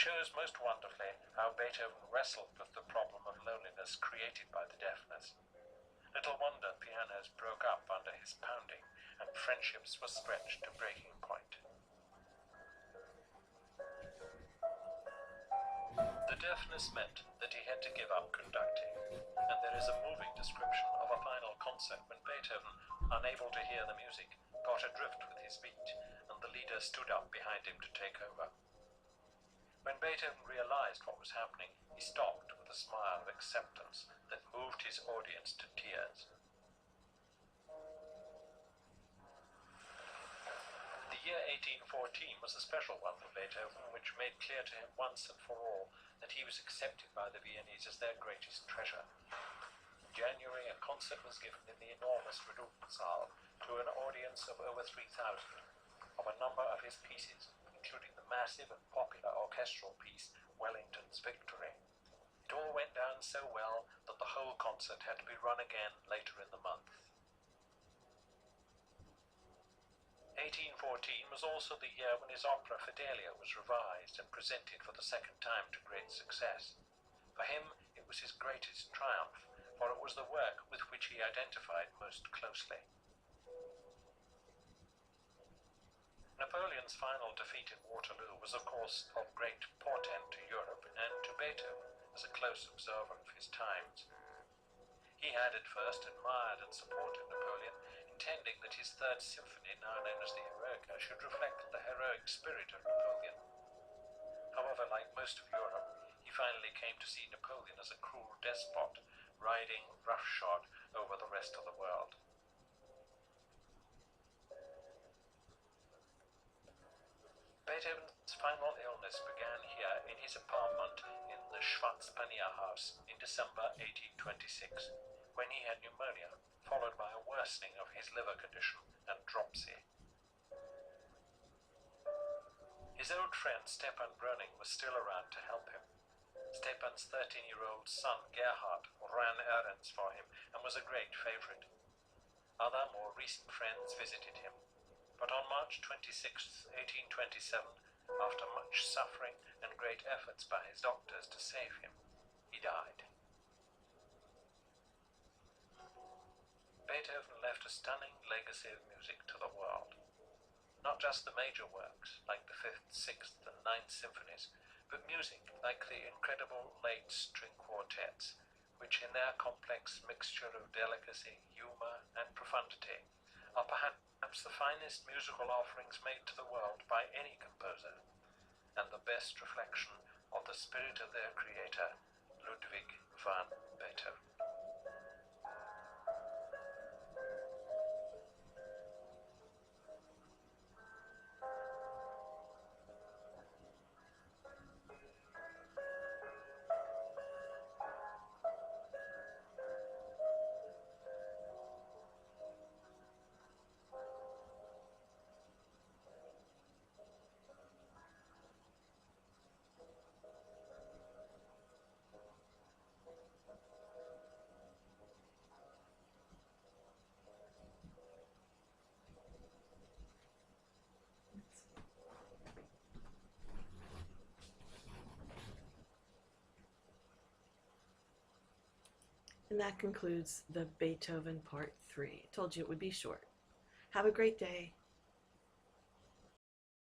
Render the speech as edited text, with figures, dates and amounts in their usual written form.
shows most wonderfully how Beethoven wrestled with the problem of loneliness created by the deafness. Little wonder pianos broke up under his pounding, and friendships were stretched to breaking point. The deafness meant that he had to give up conducting, and there is a moving description of a final concert when Beethoven, unable to hear the music, got adrift with his beat, and the leader stood up behind him to take over. When Beethoven realized what was happening, he stopped with a smile of acceptance that moved his audience to tears. The year 1814 was a special one for Beethoven, which made clear to him once and for all that he was accepted by the Viennese as their greatest treasure. In January, a concert was given in the enormous Reduktsaal to an audience of over 3,000, of a number of his pieces, including the massive and popular orchestral piece, Wellington's Victory. It all went down so well that the whole concert had to be run again later in the month. 1814 was also the year when his opera Fidelia was revised and presented for the second time to great success. For him, it was his greatest triumph, for it was the work with which he identified most closely. Napoleon's final defeat at Waterloo was, of course, of great portent to Europe and to Beethoven as a close observer of his times. He had at first admired and supported Napoleon, intending that his Third Symphony, now known as the Eroica, should reflect the heroic spirit of Napoleon. However, like most of Europe, he finally came to see Napoleon as a cruel despot, riding roughshod over the rest of the world. Beethoven's final illness began here in his apartment in the Schwarzpanier house in December 1826, when he had pneumonia, followed by a worsening of his liver condition and dropsy. His old friend Stepan Bröning was still around to help him. Stepan's 13-year-old son Gerhard ran errands for him and was a great favorite. Other, more recent friends visited him. But on March 26, 1827, after much suffering and great efforts by his doctors to save him, he died. Beethoven left a stunning legacy of music to the world. Not just the major works, like the 5th, 6th, and 9th symphonies, but music like the incredible late string quartets, which in their complex mixture of delicacy, humor, and profundity are perhaps the finest musical offerings made to the world by any composer, and the best reflection of the spirit of their creator, Ludwig van Beethoven. And that concludes the Beethoven Part 3. I told you it would be short. Have a great day.